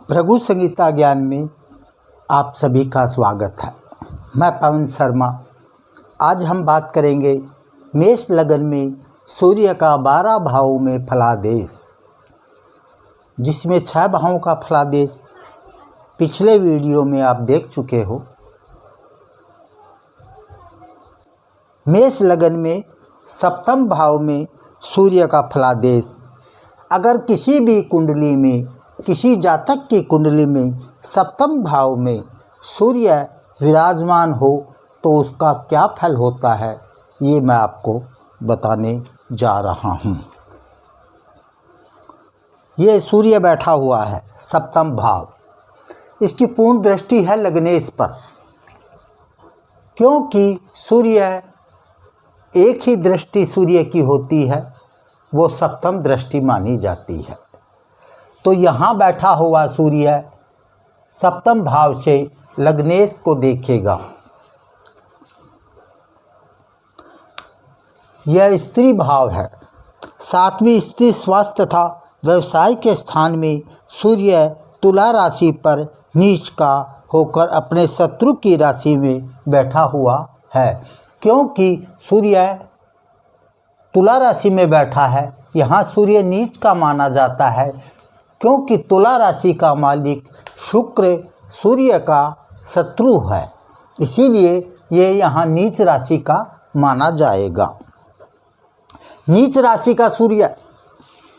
भृगु संगीता ज्ञान में आप सभी का स्वागत है। मैं पवन शर्मा। आज हम बात करेंगे मेष लगन में सूर्य का 12 भावों में फलादेश, जिसमें 6 भावों का फलादेश पिछले वीडियो में आप देख चुके हो। मेष लगन में सप्तम भाव में सूर्य का फलादेश, अगर किसी भी कुंडली में, किसी जातक की कुंडली में सप्तम भाव में सूर्य विराजमान हो तो उसका क्या फल होता है, ये मैं आपको बताने जा रहा हूँ। ये सूर्य बैठा हुआ है सप्तम भाव, इसकी पूर्ण दृष्टि है लग्नेश पर, क्योंकि सूर्य एक ही दृष्टि सूर्य की होती है, वो सप्तम दृष्टि मानी जाती है। तो यहाँ बैठा हुआ सूर्य सप्तम भाव से लग्नेश को देखेगा। यह स्त्री भाव है। 7वीं स्त्री स्वास्थ्य तथा व्यवसाय के स्थान में सूर्य तुला राशि पर नीच का होकर अपने शत्रु की राशि में बैठा हुआ है। क्योंकि सूर्य तुला राशि में बैठा है, यहाँ सूर्य नीच का माना जाता है, क्योंकि तुला राशि का मालिक शुक्र सूर्य का शत्रु है, इसीलिए ये यहाँ नीच राशि का माना जाएगा। नीच राशि का सूर्य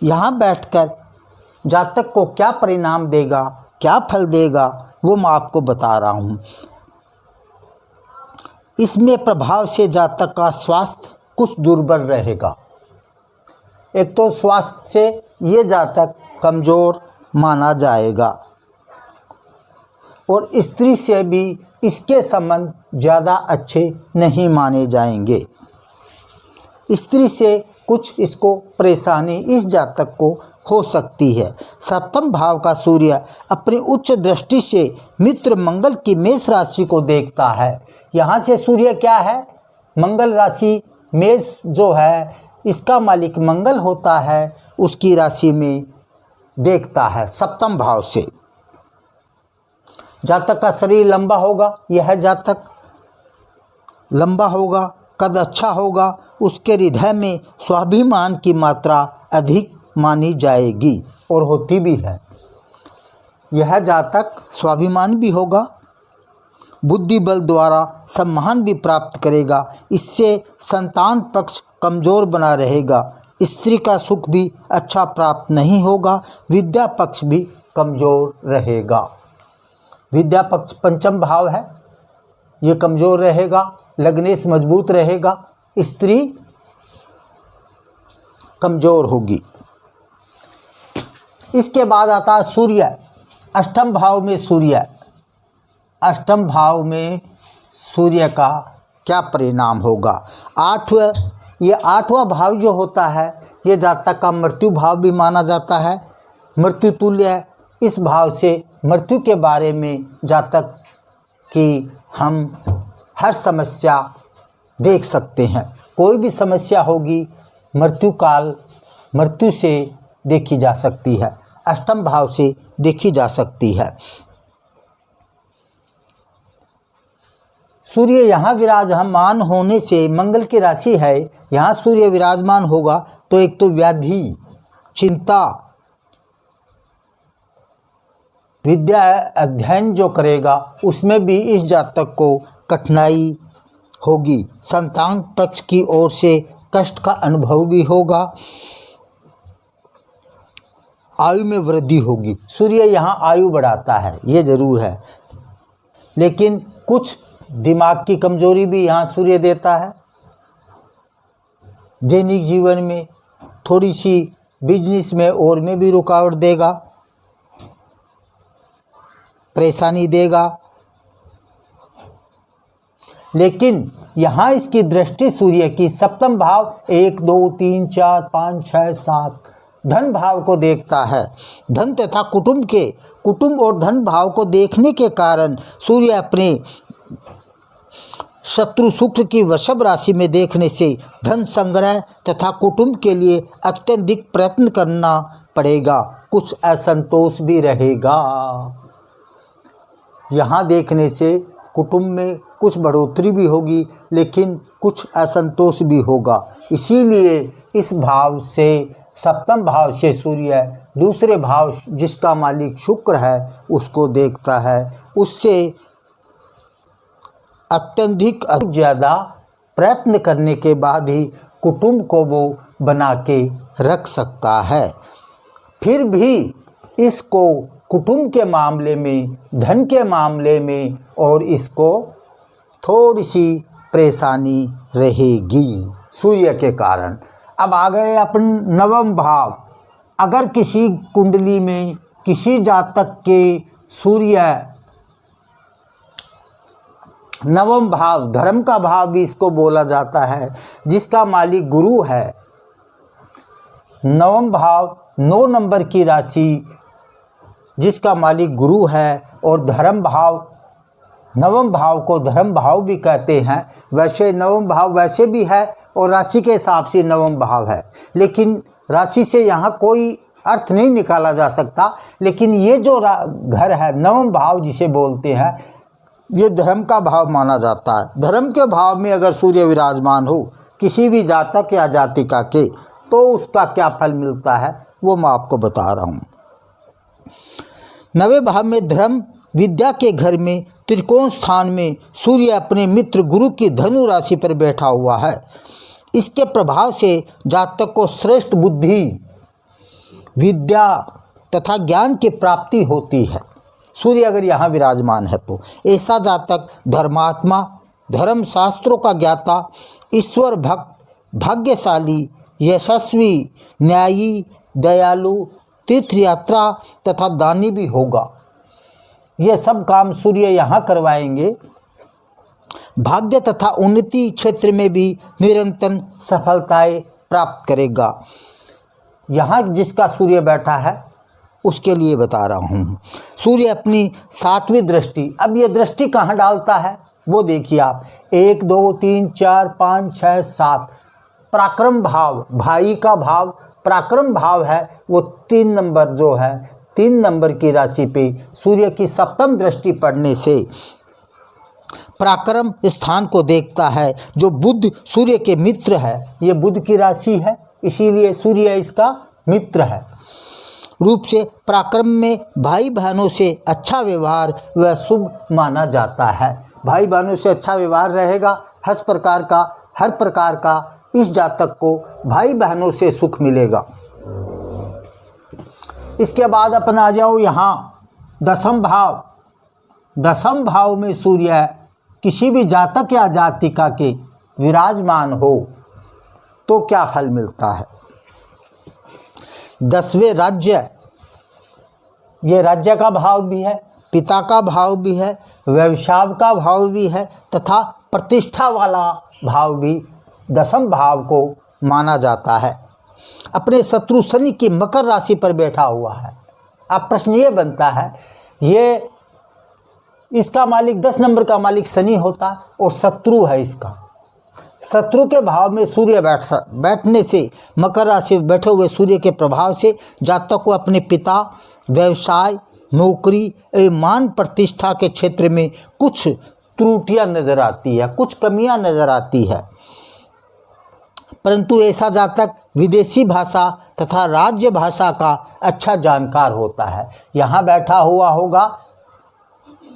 यहाँ बैठकर जातक को क्या परिणाम देगा, क्या फल देगा, वो मैं आपको बता रहा हूँ। इसमें प्रभाव से जातक का स्वास्थ्य कुछ दुर्बल रहेगा। एक तो स्वास्थ्य से ये जातक कमज़ोर माना जाएगा और स्त्री से भी इसके संबंध ज़्यादा अच्छे नहीं माने जाएंगे। स्त्री से कुछ इसको परेशानी इस जातक को हो सकती है। सप्तम भाव का सूर्य अपनी उच्च दृष्टि से मित्र मंगल की मेष राशि को देखता है। यहाँ से सूर्य क्या है, मंगल राशि, मेष जो है इसका मालिक मंगल होता है, उसकी राशि में देखता है सप्तम भाव से। जातक का शरीर लंबा होगा, यह जातक लंबा होगा, कद अच्छा होगा, उसके हृदय में स्वाभिमान की मात्रा अधिक मानी जाएगी और होती भी है। यह जातक स्वाभिमान भी होगा, बुद्धि बल द्वारा सम्मान भी प्राप्त करेगा। इससे संतान पक्ष कमज़ोर बना रहेगा। स्त्री का सुख भी अच्छा प्राप्त नहीं होगा। विद्या पक्ष भी कमज़ोर रहेगा। विद्या पक्ष पंचम भाव है, ये कमज़ोर रहेगा। लग्नेश मजबूत रहेगा, स्त्री कमज़ोर होगी। इसके बाद आता है सूर्य अष्टम भाव में। सूर्य अष्टम भाव में सूर्य का क्या परिणाम होगा। ये आठवां भाव जो होता है, ये जातक का मृत्यु भाव भी माना जाता है। मृत्यु तुल्य इस भाव से मृत्यु के बारे में जातक की हम हर समस्या देख सकते हैं। कोई भी समस्या होगी मृत्यु काल, मृत्यु से देखी जा सकती है, अष्टम भाव से देखी जा सकती है। सूर्य यहाँ विराजमान होने से, मंगल की राशि है, यहाँ सूर्य विराजमान होगा तो एक तो व्याधि, चिंता, विद्या अध्ययन जो करेगा उसमें भी इस जातक को कठिनाई होगी। संतान पक्ष की ओर से कष्ट का अनुभव भी होगा। आयु में वृद्धि होगी। सूर्य यहाँ आयु बढ़ाता है, ये ज़रूर है, लेकिन कुछ दिमाग की कमजोरी भी यहाँ सूर्य देता है। दैनिक जीवन में थोड़ी सी बिजनेस में और में भी रुकावट देगा, परेशानी देगा। लेकिन यहाँ इसकी दृष्टि सूर्य की सप्तम भाव 1 2 3 4 5 6 7 धन भाव को देखता है। धन तथा कुटुंब और धन भाव को देखने के कारण सूर्य अपने शत्रु शुक्र की वृषभ राशि में देखने से धन संग्रह तथा कुटुंब के लिए अत्यधिक प्रयत्न करना पड़ेगा। कुछ असंतोष भी रहेगा। यहाँ देखने से कुटुंब में कुछ बढ़ोतरी भी होगी, लेकिन कुछ असंतोष भी होगा। इसीलिए इस भाव से, सप्तम भाव से सूर्य दूसरे भाव जिसका मालिक शुक्र है उसको देखता है। उससे अत्यधिक ज़्यादा प्रयत्न करने के बाद ही कुटुंब को वो बना के रख सकता है। फिर भी इसको कुटुंब के मामले में, धन के मामले में और इसको थोड़ी सी परेशानी रहेगी सूर्य के कारण। अब आ गए अपन नवम भाव। अगर किसी कुंडली में किसी जातक के सूर्य नवम भाव, धर्म का भाव भी इसको बोला जाता है, जिसका मालिक गुरु है, नवम भाव 9 नंबर की राशि जिसका मालिक गुरु है, और धर्म भाव, नवम भाव को धर्म भाव भी कहते हैं। वैसे नवम भाव वैसे भी है और राशि के हिसाब से नवम भाव है, लेकिन राशि से यहाँ कोई अर्थ नहीं निकाला जा सकता। लेकिन ये जो घर है नवम भाव जिसे बोलते हैं, ये धर्म का भाव माना जाता है। धर्म के भाव में अगर सूर्य विराजमान हो किसी भी जातक या जातिका के, तो उसका क्या फल मिलता है वो मैं आपको बता रहा हूँ। नवे भाव में धर्म विद्या के घर में त्रिकोण स्थान में सूर्य अपने मित्र गुरु की धनु राशि पर बैठा हुआ है। इसके प्रभाव से जातक को श्रेष्ठ बुद्धि, विद्या तथा ज्ञान की प्राप्ति होती है। सूर्य अगर यहाँ विराजमान है तो ऐसा जातक धर्मात्मा, धर्म शास्त्रों का ज्ञाता, ईश्वर भक्त, भाग्यशाली, यशस्वी, न्यायी, दयालु, तीर्थ यात्रा तथा दानी भी होगा। ये सब काम सूर्य यहाँ करवाएंगे। भाग्य तथा उन्नति क्षेत्र में भी निरंतर सफलताएं प्राप्त करेगा। यहाँ जिसका सूर्य बैठा है उसके लिए बता रहा हूँ। सूर्य अपनी 7वीं दृष्टि, अब ये दृष्टि कहाँ डालता है वो देखिए आप। 1 2 3 4 5 6 7 पराक्रम भाव, भाई का भाव पराक्रम भाव है, वो 3 नंबर जो है, 3 नंबर की राशि पे सूर्य की सप्तम दृष्टि पड़ने से पराक्रम स्थान को देखता है, जो बुध सूर्य के मित्र है। ये बुध की राशि है, इसीलिए सूर्य इसका मित्र है। रूप से पराक्रम में भाई बहनों से अच्छा व्यवहार व शुभ माना जाता है। भाई बहनों से अच्छा व्यवहार रहेगा। हर प्रकार का इस जातक को भाई बहनों से सुख मिलेगा। इसके बाद अपन आ जाओ यहाँ दसम भाव। दसम भाव में सूर्य किसी भी जातक या जातिका के विराजमान हो तो क्या फल मिलता है। 10वें राज्य, ये राज्य का भाव भी है, पिता का भाव भी है, व्यवसाय का भाव भी है तथा प्रतिष्ठा वाला भाव भी दसम भाव को माना जाता है। अपने शत्रु शनि की मकर राशि पर बैठा हुआ है। अब प्रश्न ये बनता है, ये इसका मालिक 10 नंबर का मालिक शनि होता है और शत्रु है इसका। शत्रु के भाव में सूर्य बैठने से, मकर राशि में बैठे हुए सूर्य के प्रभाव से जातक को अपने पिता, व्यवसाय, नौकरी एवं मान प्रतिष्ठा के क्षेत्र में कुछ त्रुटियां नजर आती है, कुछ कमियां नजर आती है। परंतु ऐसा जातक विदेशी भाषा तथा राज्य भाषा का अच्छा जानकार होता है। यहाँ बैठा हुआ होगा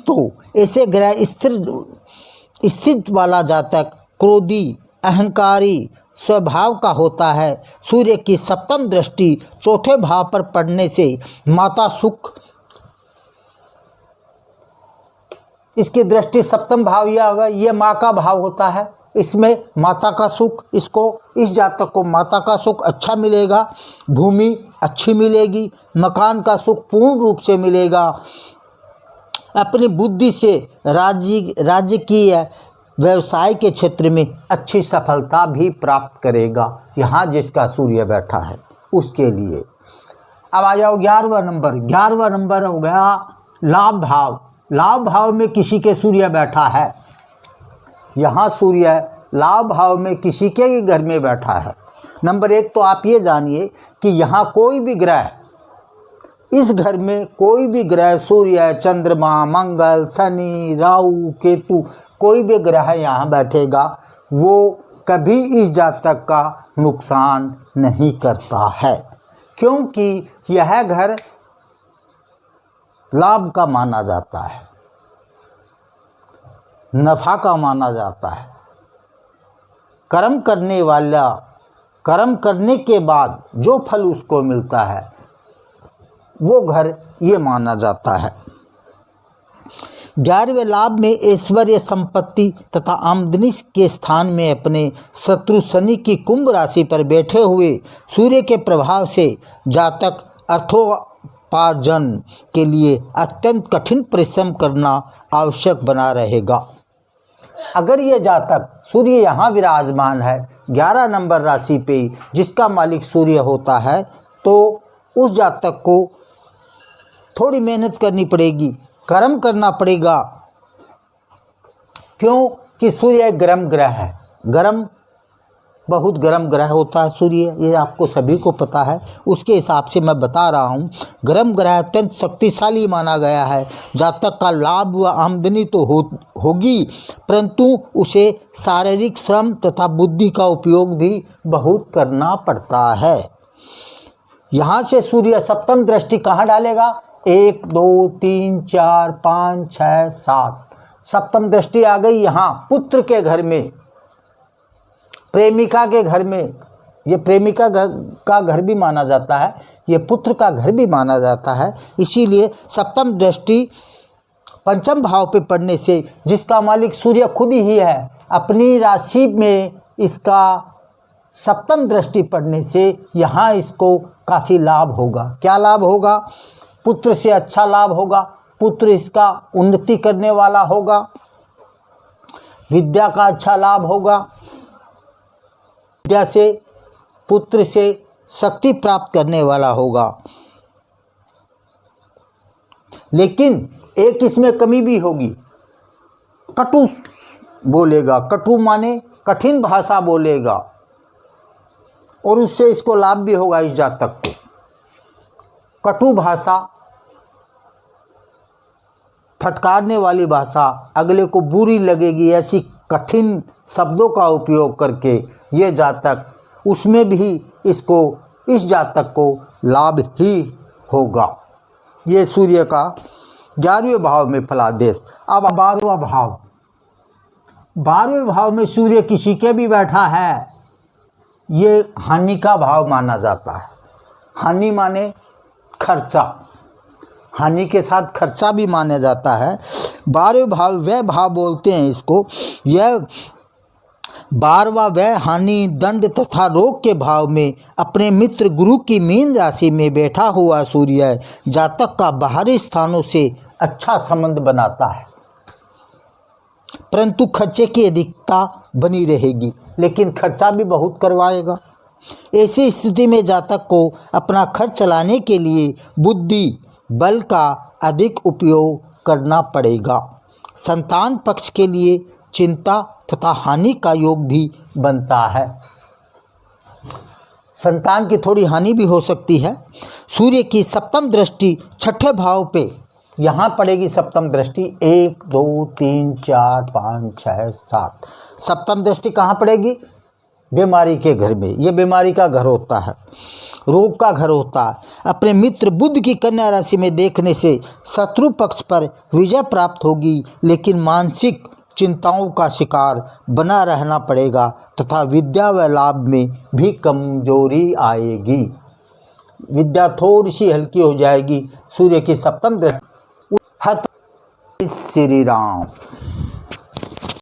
तो ऐसे ग्रह स्थित वाला जातक क्रोधी, अहंकारी स्वभाव का होता है। सूर्य की सप्तम दृष्टि चौथे भाव पर पड़ने से माता सुख, इसकी दृष्टि सप्तम भाव यह होगा, ये माँ का भाव होता है। इसमें माता का सुख, इस जातक को माता का सुख अच्छा मिलेगा, भूमि अच्छी मिलेगी, मकान का सुख पूर्ण रूप से मिलेगा। अपनी बुद्धि से राजकीय व्यवसाय के क्षेत्र में अच्छी सफलता भी प्राप्त करेगा, यहाँ जिसका सूर्य बैठा है उसके लिए। अब आ जाओ 11वां नंबर। 11वां नंबर हो गया लाभ भाव। लाभ भाव में किसी के सूर्य बैठा है। यहाँ सूर्य लाभ भाव में किसी के घर में बैठा है। नंबर 1 तो आप ये जानिए कि यहाँ कोई भी ग्रह इस घर में कोई भी ग्रह, सूर्य, चंद्रमा, मंगल, शनि, राहु, केतु, कोई भी ग्रह यहाँ बैठेगा वो कभी इस जातक का नुकसान नहीं करता है, क्योंकि यह घर लाभ का माना जाता है, नफा का माना जाता है। कर्म करने वाला, कर्म करने के बाद जो फल उसको मिलता है वो घर ये माना जाता है। 11वें लाभ में ऐश्वर्य, संपत्ति तथा आमदनी के स्थान में अपने शत्रु शनि की कुंभ राशि पर बैठे हुए सूर्य के प्रभाव से जातक अर्थोपार्जन के लिए अत्यंत कठिन परिश्रम करना आवश्यक बना रहेगा। अगर ये जातक सूर्य यहाँ विराजमान है 11 नंबर राशि पे, जिसका मालिक सूर्य होता है, तो उस जातक को थोड़ी मेहनत करनी पड़ेगी, कर्म करना पड़ेगा, क्योंकि सूर्य एक गर्म ग्रह है। गर्म, बहुत गर्म ग्रह होता है सूर्य, ये आपको सभी को पता है। उसके हिसाब से मैं बता रहा हूँ, गर्म ग्रह अत्यंत शक्तिशाली माना गया है। जातक का लाभ व आमदनी तो होगी, परंतु उसे शारीरिक श्रम तथा बुद्धि का उपयोग भी बहुत करना पड़ता है। यहाँ से सूर्य सप्तम दृष्टि कहाँ डालेगा? 1 2 3 4 5 6 7 सप्तम दृष्टि आ गई यहाँ पुत्र के घर में, प्रेमिका के घर में। ये प्रेमिका का घर भी माना जाता है, ये पुत्र का घर भी माना जाता है। इसीलिए सप्तम दृष्टि पंचम भाव पे पड़ने से, जिसका मालिक सूर्य खुद ही है, अपनी राशि में इसका सप्तम दृष्टि पड़ने से यहाँ इसको काफ़ी लाभ होगा। क्या लाभ होगा? पुत्र से अच्छा लाभ होगा, पुत्र इसका उन्नति करने वाला होगा, विद्या का अच्छा लाभ होगा, विद्या से, पुत्र से शक्ति प्राप्त करने वाला होगा। लेकिन एक इसमें कमी भी होगी, कटु बोलेगा। कटु माने कठिन भाषा बोलेगा, और उससे इसको लाभ भी होगा इस जातक को। कटु भाषा, फटकारने वाली भाषा, अगले को बुरी लगेगी, ऐसी कठिन शब्दों का उपयोग करके ये जातक, उसमें भी इसको, इस जातक को लाभ ही होगा। ये सूर्य का 11वें भाव में फलादेश। अब 12वां भाव, 12वें भाव में सूर्य किसी के भी बैठा है, ये हानि का भाव माना जाता है। हानि माने खर्चा, हानि के साथ खर्चा भी माना जाता है। 12वें भाव वह भाव बोलते हैं इसको, यह 12वां वह हानि, दंड तथा रोग के भाव में अपने मित्र गुरु की मीन राशि में बैठा हुआ सूर्य जातक का बाहरी स्थानों से अच्छा संबंध बनाता है, परंतु खर्चे की अधिकता बनी रहेगी, लेकिन खर्चा भी बहुत करवाएगा। ऐसी स्थिति में जातक को अपना खर्च चलाने के लिए बुद्धि बल का अधिक उपयोग करना पड़ेगा। संतान पक्ष के लिए चिंता तथा हानि का योग भी बनता है। संतान की थोड़ी हानि भी हो सकती है। सूर्य की सप्तम दृष्टि छठे भाव पे यहाँ पड़ेगी। सप्तम दृष्टि 1 2 3 4 5 6 7 सप्तम दृष्टि कहाँ पड़ेगी? बीमारी के घर में। ये बीमारी का घर होता है, रोग का घर होता है। अपने मित्र बुध की कन्या राशि में देखने से शत्रु पक्ष पर विजय प्राप्त होगी, लेकिन मानसिक चिंताओं का शिकार बना रहना पड़ेगा तथा विद्या व लाभ में भी कमजोरी आएगी। विद्या थोड़ी सी हल्की हो जाएगी। सूर्य की सप्तम दृष्टि। श्री राम।